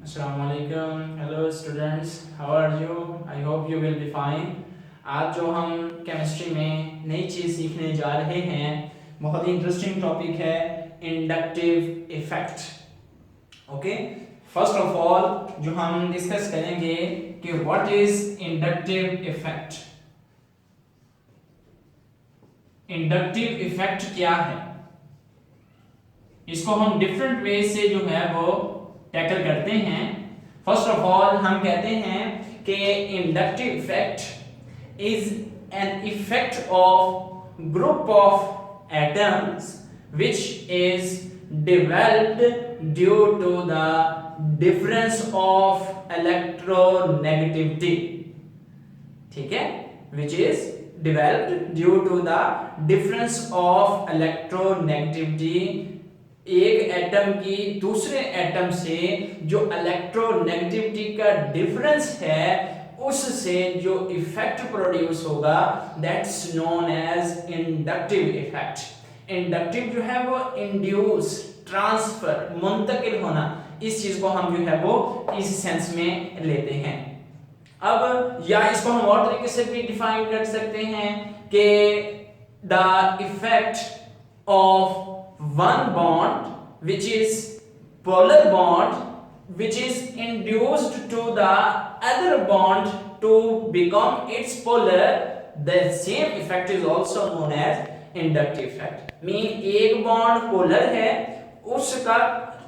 Assalamualaikum. Hello students, how are you? I hope you will be fine. आज जो हम chemistry में नई चीज़ सीखने जा रहे हैं बहुत ही इंटरेस्टिंग टॉपिक है inductive effect. Okay, first of all जो हम डिस्कस करेंगे कि what is inductive effect. Inductive effect क्या है, इसको हम डिफरेंट वे से जो है वो टैकल करते हैं. फर्स्ट ऑफ ऑल हम कहते हैं कि inductive effect is an effect of group of atoms which is developed due to the difference of electronegativity. ठीक है, which is developed due to the difference of electronegativity. एक atom की दूसरे atom से जो इलेक्ट्रोनेगेटिविटी का डिफरेंस है उससे जो इफेक्ट प्रोड्यूस होगा that's known as inductive effect. Inductive जो है वो इंड्यूस, ट्रांसफर, मुंतकिल होना, इस चीज को हम जो है वो इस सेंस में लेते हैं. अब या इसको हम और तरीके से भी डिफाइन कर सकते हैं कि the effect of one bond which is polar bond which is induced to the other bond to become its polar, the same effect is also known as inductive effect. Mean एक bond polar है, उसका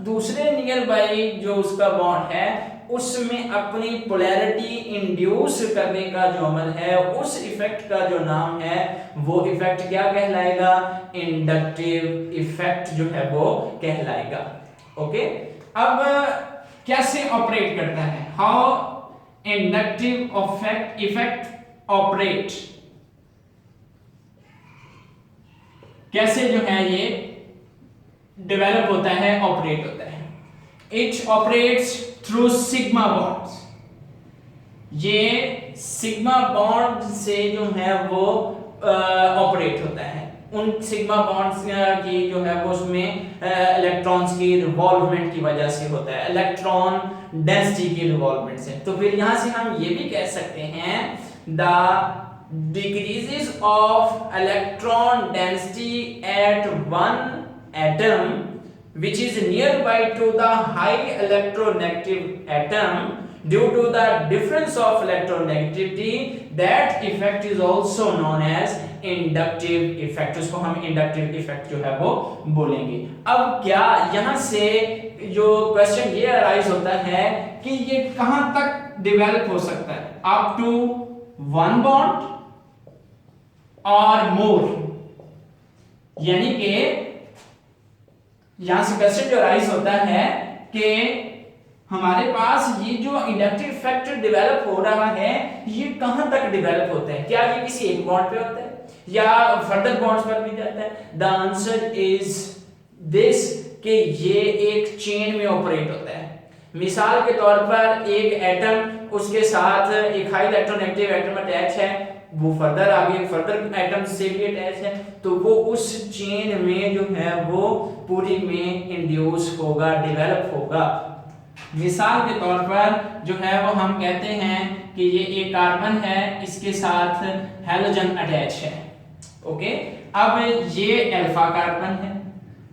दूसरे near by जो उसका bond है उसमें अपनी polarity induce करने का जो अमल है उस इफेक्ट का जो नाम है वो इफेक्ट क्या कहलाएगा, इंडक्टिव इफेक्ट जो है वो कहलाएगा. ओके, अब कैसे ऑपरेट करता है, हाउ इंडक्टिव इफेक्ट ऑपरेट, कैसे जो है ये डेवलप होता है, ऑपरेट होता है. It operates through sigma bonds. ये सिग्मा बॉन्ड से जो है वो ऑपरेट होता है. उन सिग्मा बॉन्ड्स की जो है वो उसमें इलेक्ट्रॉन्स की रिवॉल्वमेंट की वजह से होता है, इलेक्ट्रॉन डेंसिटी की रिवॉल्वमेंट से. तो फिर यहां से हम ये भी कह सकते हैं the decreases of electron density at one atom which is nearby to the high electronegative atom due to the difference of electronegativity, that effect is also known as inductive effect. उसको हम inductive effect जो है वो बोलेंगे. अब क्या यहाँ से जो क्वेश्चन ये अराइज होता है कि ये कहां तक डेवलप हो सकता है, अप टू वन बॉन्ड और मोर. यानी कि यहां से क्वेश्चन जो राइज होता है कि हमारे पास ये जो इंडक्टिव इफेक्ट डेवलप हो रहा है ये कहां तक डेवलप होता है, क्या ये किसी एक बॉन्ड पे होता है या फर्दर बॉन्ड्स पर भी जाता है. द आंसर इज दिस कि ये एक चेन में ऑपरेट होता है. मिसाल के तौर पर एक एटम, उसके साथ एक हाई इलेक्ट्रोनेगेटिव एटम अटैच है, वो फर्दर आगे फर्दर एटम से भी अटैच है, तो वो उस चेन में जो है वो पूरी में इंड्यूस होगा, डेवलप होगा. मिसाल के तौर पर जो है वो हम कहते हैं कि ये एक कार्बन है, इसके साथ हैलोजन अटैच है. ओके, अब ये अल्फा कार्बन है.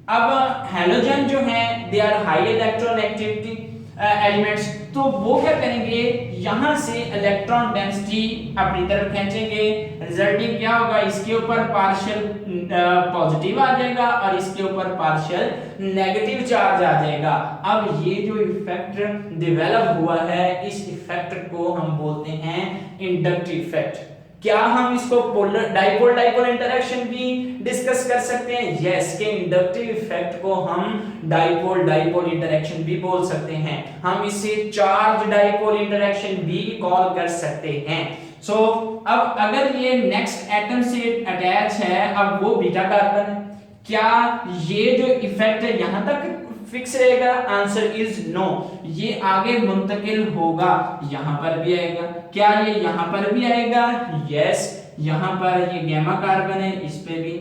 अब हैलोजन जो है they are high electronegativity elements, तो वो क्या करेंगे, यहां से इलेक्ट्रॉन डेंसिटी अपनी तरफ खींचेंगे. रिजल्टिंग क्या होगा, इसके ऊपर पार्शियल पॉजिटिव आ जाएगा और इसके ऊपर पार्शियल नेगेटिव चार्ज आ जाएगा. अब ये जो इफेक्ट डेवलप हुआ है इस इफेक्ट को हम बोलते हैं इंडक्टिव इफेक्ट. क्या हम इसको पोलर डाइपोल इंटरेक्शन भी डिस्कस कर सकते हैं? यस, के इंडक्टिव इफेक्ट को हम डाइपोल इंटरेक्शन भी बोल सकते हैं. हम इसे चार्ज डाइपोल इंटरेक्शन भी कॉल कर सकते हैं. सो अब अगर ये नेक्स्ट एटम से अटैच है, अब वो बीटा कार्बन है, क्या ये जो इफेक्ट है यहां तक फिक्स रहेगा? आंसर इज नो, ये आगे मुंतकिल होगा, यहां पर भी आएगा. क्या ये यहां पर भी आएगा? यस, यहां पर ये गैमा कार्बन है, इस पे भी.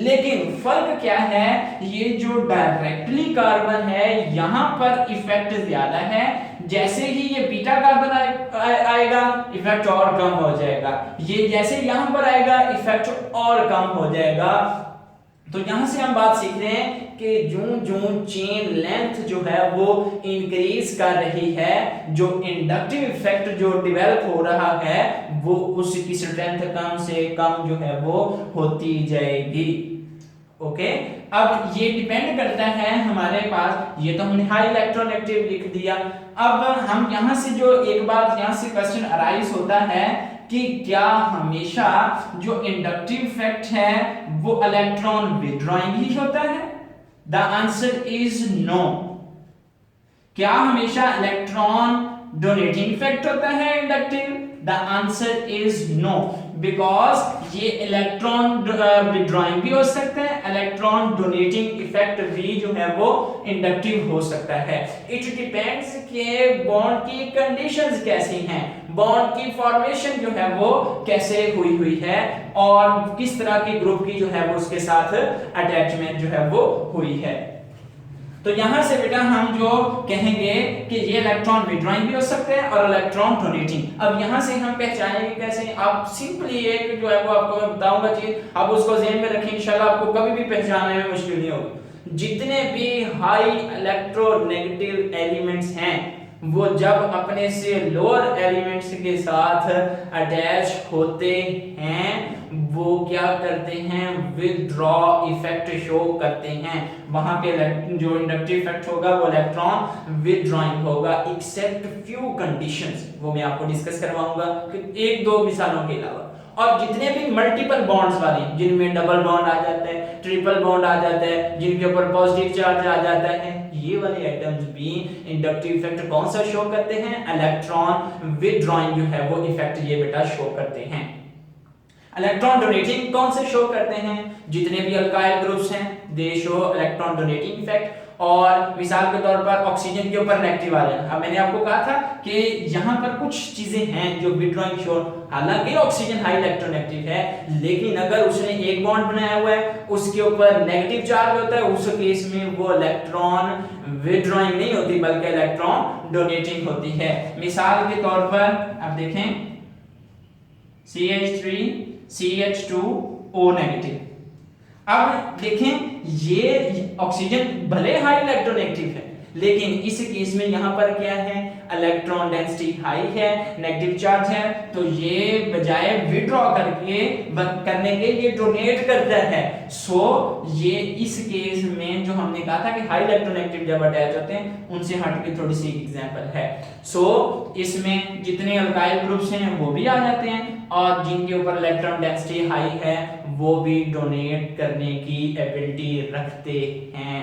लेकिन फर्क क्या है, ये जो डायरेक्टली कार्बन है यहां पर इफेक्ट ज्यादा है, जैसे ही ये बीटा कार्बन आएगा इफेक्ट और कम हो जाएगा, ये जैसे यहां पर आएगा इफेक्ट और कम हो जाएगा। तो यहां से हम बात सीख रहे हैं कि जो चेन लेंथ जो है वो इंक्रीज कर रही है, जो इंडक्टिव इफेक्ट जो डेवलप हो रहा है वो उसकी स्ट्रेंथ कम से कम जो है वो होती जाएगी। ओके, अब ये डिपेंड करता है हमारे पास, ये तो हमने हाई इलेक्ट्रोनेगेटिव लिख दिया। अब हम यहां से जो एक बात यहां से क्वेश्चन अराइज होता है कि क्या हमेशा जो इंडक्टिव इफेक्ट है वो इलेक्ट्रॉन विथड्रॉइंग ही होता है? The answer is no. क्या हमेशा इलेक्ट्रॉन डोनेटिंग इफेक्ट होता है inductive? The answer is no, because ये इलेक्ट्रॉन विथड्रॉइंग भी हो सकता है, इलेक्ट्रॉन डोनेटिंग इफेक्ट भी जो है वो इंडक्टिव हो सकता है। इट डिपेंड्स के बॉन्ड की कंडीशंस कैसी हैं, बॉन्ड की फॉर्मेशन जो है वो कैसे हुई है और किस तरह की ग्रुप की जो है वो उसके साथ अटैचमेंट जो है वो हुई है। तो यहां से बेटा हम जो कहेंगे कि ये इलेक्ट्रॉन विथड्रॉइंग भी हो सकते हैं और इलेक्ट्रॉन डोनेटिंग। अब यहां से हम पहचानेंगे कैसे? आप सिंपली एक जो है वो आपको मैं बताऊंगा चीज, आप उसको ध्यान में रखें, इंशाल्लाह आपको कभी भी पहचानने में मुश्किल नहीं होगी। जितने भी हाई इलेक्ट्रोनेगेटिव एलिमेंट्स हैं वो जब अपने से लोअर एलिमेंट्स के साथ अटैच होते हैं वो क्या करते हैं? विथड्रॉ इफेक्ट शो करते हैं। वहां पे जो इंडक्टिव इफेक्ट होगा वो इलेक्ट्रॉन विथड्रॉइंग होगा एक्सेप्ट फ्यू कंडीशंस, वो मैं आपको डिस्कस करवाऊंगा एक दो मिसालों के अलावा। और जितने भी मल्टीपल बॉन्ड्स वाले जिनमें डबल बॉन्ड आ जाता है, ट्रिपल बॉन्ड आ जाता है, जिनके ऊपर पॉजिटिव चार्ज आ जाता है, ये वाले आइटम्स भी इंडक्टिव इफेक्ट कौन सा शो करते हैं? इलेक्ट्रॉन विथड्रॉइंग जो है वो इफेक्ट ये बेटा शो करते हैं। इलेक्ट्रॉन डोनेटिंग कौन से शो करते हैं? जितने भी अल्काइल ग्रुप्स हैं दे शो इलेक्ट्रॉन डोनेटिंग इफेक्ट। और मिसाल के तौर पर ऑक्सीजन के ऊपर नेगेटिव आ जाना। अब मैंने आपको कहा था कि यहाँ पर कुछ चीजें हैं जो विथड्रॉइंग शो, हालांकि ऑक्सीजन हाई इलेक्ट्रोनेगेटिव है लेकिन अगर उसने एक बॉन्ड बनाया हुआ है उसके ऊपर नेगेटिव चार्ज होता है, उस केस में वो इलेक्ट्रॉन विथड्रॉइंग नहीं होती बल्कि इलेक्ट्रॉन डोनेटिंग होती है। मिसाल के तौर पर आप देखें CH3 CH2O नेगेटिव। अब देखें ये ऑक्सीजन भले हाई इलेक्ट्रोनेगेटिव है लेकिन इस केस में यहां पर क्या है? इलेक्ट्रॉन डेंसिटी हाई है, नेगेटिव चार्ज है, तो ये बजाय विथड्रॉ करने के लिए डोनेट करता है। सो ये इस केस में जो हमने कहा था कि हाई इलेक्ट्रोनेगेटिव जब अटैच होते हैं उनसे हट के थोड़ी सी एग्जांपल है। सो इसमें जितने अल्काइल ग्रुप्स हैं वो भी आ जाते हैं और जिनके ऊपर इलेक्ट्रॉन डेंसिटी हाई है वो भी डोनेट करने की एबिलिटी रखते हैं।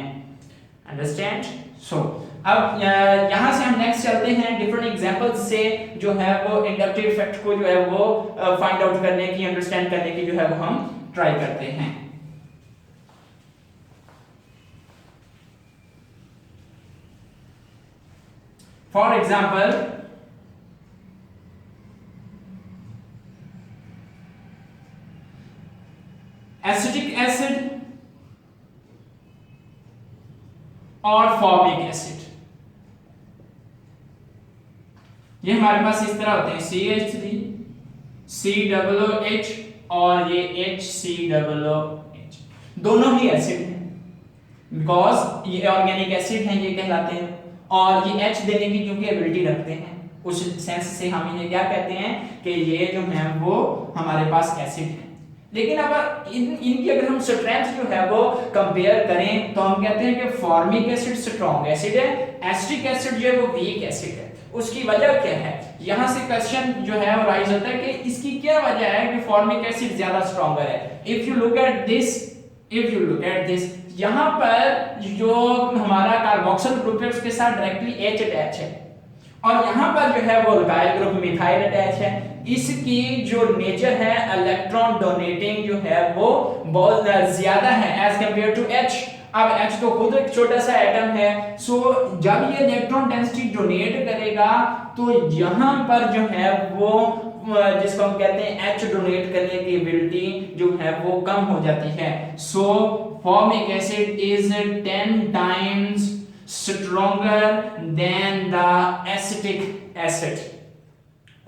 अंडरस्टैंड? सो अब यहां से हम नेक्स्ट चलते हैं डिफरेंट एग्जांपल्स से जो है वो इंडक्टिव इफेक्ट को जो है वो फाइंड आउट करने की, अंडरस्टैंड करने की जो है वो हम ट्राई करते हैं। फॉर एग्जांपल एसिटिक एसिड और फॉर्मिक एसिड, ये हमारे पास इस तरह होते हैं CH3 COOH और ये HCOOH, दोनों ही एसिड हैं बिकॉज ये ऑर्गेनिक एसिड हैं ये कहलाते हैं और ये H देने की क्योंकि एबिलिटी रखते हैं, उस सेंस से हम इन्हें क्या कहते हैं कि ये जो है वो हमारे पास एसिड है। लेकिन अगर इनकी अगर हम स्ट्रेंथ जो है वो कंपेयर करें तो हम कहते हैं कि फॉर्मिक एसिड स्ट्रॉन्ग एसिड है, एसिटिक एसिड जो है वो वीक एसिड है। उसकी वजह क्या है? यहां से क्वेश्चन जो है वो राइज होता है कि इसकी क्या वजह है कि फॉर्मिक एसिड ज्यादा स्ट्रॉन्गर है। If you look at this यहां पर जो हमारा कार्बोक्सिल ग्रुप है उसके साथ डायरेक्टली H अटैच है और यहां पर जो है वो अल्काइल ग्रुप मिथाइल अटैच है। इसकी जो नेचर है इलेक्ट्रॉन डोनेटिंग जो है वो बहुत ज्यादा है एज कंपेयर टू H। अब H तो खुद एक छोटा सा एटम है, सो जब ये इलेक्ट्रॉन डेंसिटी डोनेट करेगा तो यहां पर जो है वो जिसको हम कहते हैं H डोनेट करने की एबिलिटी जो है वो कम हो जाती है। So formic acid is 10 times stronger than the acetic acid.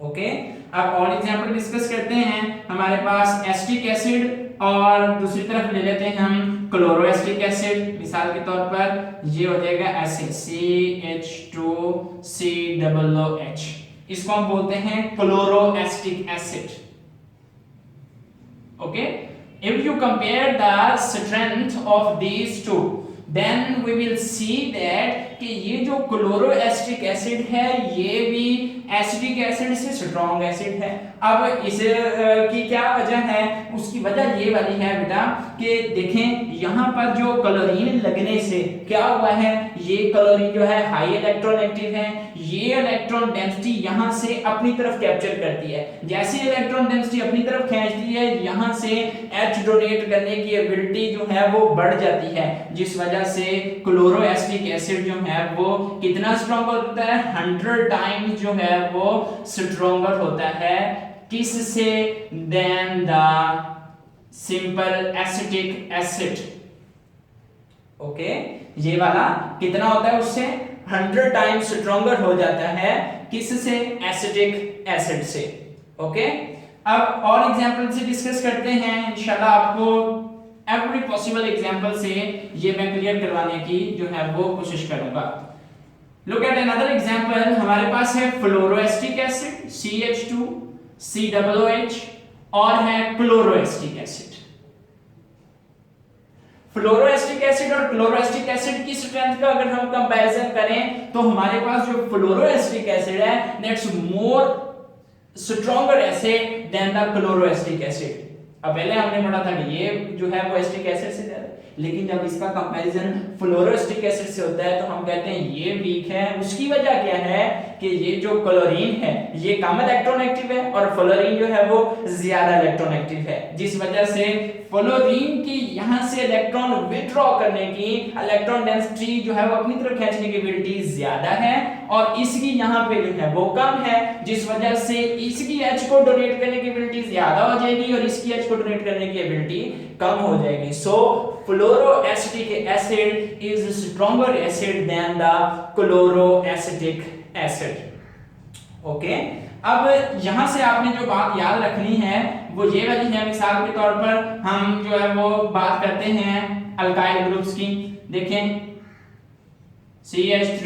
Okay, अब और एग्जांपल डिस्कस करते हैं। हमारे पास एसिटिक एसिड और दूसरी तरफ ले लेते हैं हम क्लोरोएसिटिक एसिड। मिसाल के तौर पर ये हो जाएगा एसिड CH2COOH, इसको हम बोलते हैं chloroacetic acid. Okay, if you compare the strength of these two, then we will see that कि ये जो क्लोरोएसिटिक एसिड है ये भी एसिटिक एसिड से स्ट्रॉन्ग एसिड है। अब इस की क्या वजह है? उसकी वजह ये वाली है बेटा कि देखें यहाँ पर जो क्लोरीन लगने से क्या हुआ है, ये क्लोरीन जो है हाई इलेक्ट्रोनेगेटिव है, ये इलेक्ट्रॉन डेंसिटी यहाँ से अपनी तरफ कैप्चर करती है। जैसे इलेक्ट्रॉन डेंसिटी अपनी तरफ खींचती है, यहाँ से H डोनेट करने की एबिलिटी जो है वो बढ़ जाती है, जिस वजह से क्लोरोएसिटिक एसिड जो है वो कितना स्ट्रॉन्ग होता है? 100 टाइम्स जो है वो स्ट्रॉन्गर होता है किससे? Then the simple acetic acid. Okay, ये वाला कितना होता है? उससे 100 टाइम्स स्ट्रॉन्गर हो जाता है किससे? एसिटिक एसिड से। ओके, अब और एग्जांपल से डिस्कस करते हैं। इंशाल्लाह आपको एवरी पॉसिबल एग्जांपल से ये मैं क्लियर करवाने की जो है वो कोशिश करूंगा। Look at another example. हमारे पास है फ्लोरोएसिटिक एसिड CH2COOH और है क्लोरोएसिटिक एसिड। फ्लोरोएसिटिक एसिड और क्लोरोएसिटिक एसिड की स्ट्रेंथ का अगर हम कंपैरिजन करें तो हमारे पास जो फ्लोरोएसिटिक एसिड है that's more stronger acid than the chloroacetic acid. अब पहले हमने पढ़ा था कि ये जो है वो एसिटिक एसिड से ज्यादा, लेकिन जब इसका कंपैरिजन फ्लोरोएसिटिक एसिड से होता है तो हम कहते हैं ये वीक है। उसकी वजह क्या है कि ये जो क्लोरीन है ये कम इलेक्ट्रोनेगेटिव है और फ्लोरीन जो है वो ज्यादा इलेक्ट्रोनेगेटिव है, जिस वजह से फ्लोरीन की यहां से इलेक्ट्रॉन विथड्रॉ करने की इलेक्ट्रॉन डेंसिटी जो है वो अपनी तरफ खींचने की एबिलिटी ज्यादा है और इसकी यहां पे जो है वो कम है, जिस वजह से इसकी H को डोनेट करने की एबिलिटी ज्यादा हो जाएगी और इसकी H को डोनेट करने की एबिलिटी कम हो जाएगी। So fluoroacetic acid is stronger acid than the chloroacetic acid. Okay, अब यहां से आपने जो बात याद रखनी है वो ये वाली है। मिसाल के तौर पर हम जो है वो बात करते हैं अल्काइल ग्रुप्स की। देखें CH3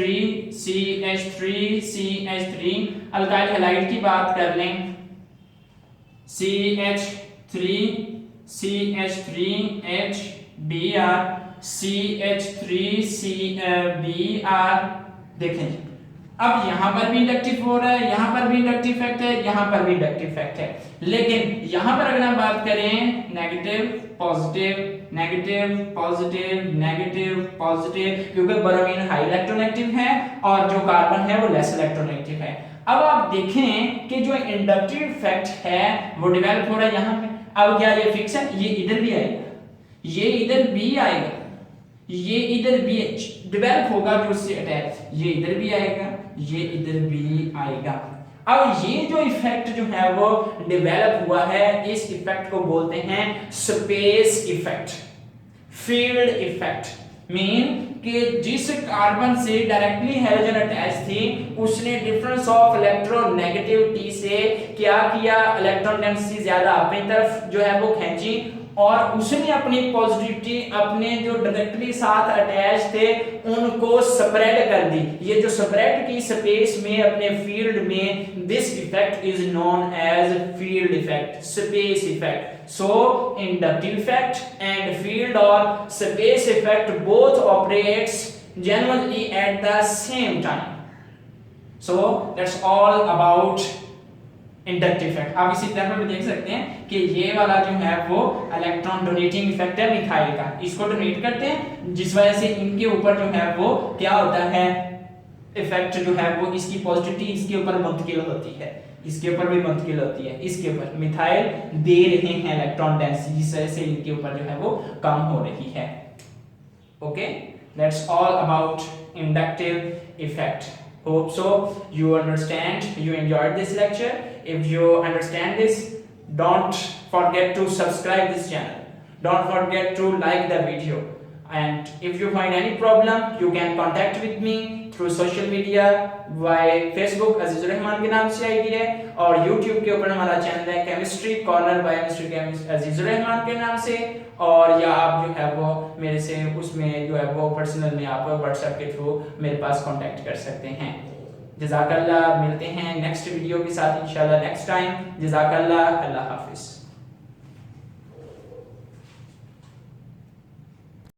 CH3 CH3, alkyl halide की बात कर लें CH3 CH3H Br CH3 Cbr। देखें अब यहां पर भी इंडक्टिव हो रहा है, यहां पर भी इंडक्टिव इफेक्ट है, यहां पर भी इंडक्टिव इफेक्ट है, लेकिन यहां पर अगर हम बात करें negative positive negative positive negative positive, क्योंकि ब्रोमीन हाई इलेक्ट्रोनेगेटिव है और जो कार्बन है वो लेस इलेक्ट्रोनेगेटिव है। अब आप देखें कि जो इंडक्टिव इफेक्ट है वो डेवलप हो रहा है यहां पे। अब क्या ये फिक्स है? ये इधर भी आएगा, ये इधर भी आएगा, ये इधर भी डेवलप होगा जो उससे अटैच, ये इधर भी आएगा, ये इधर भी आएगा। अब ये जो इफेक्ट जो है वो डेवलप हुआ है, इस इफेक्ट को बोलते हैं space effect, field effect. Mean कि जिस कार्बन से डायरेक्टली हाइड्रोजन अटैच थी उसने डिफरेंस ऑफ इलेक्ट्रोनेगेटिविटी से क्या किया, इलेक्ट्रॉन डेंसिटी ज्यादा अपनी तरफ जो है वो खींची और उसने अपनी पॉजिटिविटी अपने जो डायरेक्टली साथ अटैच थे उनको स्प्रेड कर दी। ये जो स्प्रेड की स्पेस में अपने फील्ड में, this effect is known as field effect, space effect. So inductive effect and field or space effect both operates generally at the same time. So that's all about inductive effect। आप इस example में देख सकते हैं कि ये वाला जो है वो इलेक्ट्रॉन डोनेटिंग इफेक्ट है मिथाइल का, इसको डोनेट करते हैं जिस वजह से इनके ऊपर जो है वो क्या होता है, इफेक्ट जो है वो इसकी पॉजिटिविटी इसके ऊपर मुंतकिल होती है, इसके ऊपर भी मुंतकिल होती है, इसके ऊपर मिथाइल दे रहे हैं इलेक्ट्रॉन डेंसिटी जिस वजह से इनके ऊपर जो है वो कम हो रही है। Okay, that's all about inductive effect. Hope so you understand, you enjoyed this lecture. If you understand this, don't forget to subscribe this channel, don't forget to like the video. And if you find any problem, you can contact with me through social media by Facebook Azizur Rahman के नाम से ID है, और YouTube के ऊपर हमारा channel है chemistry corner bye mister Azizur Rahman के नाम से, और या आप जो है वो मेरे से उसमें जो है वो पर्सनल में आप WhatsApp के थ्रू मेरे पास कांटेक्ट कर सकते हैं। जज़ाकल्लाह, मिलते हैं नेक्स्ट वीडियो के साथ इंशाल्लाह नेक्स्ट टाइम। जज़ाकल्लाह, अल्लाह हाफिज़।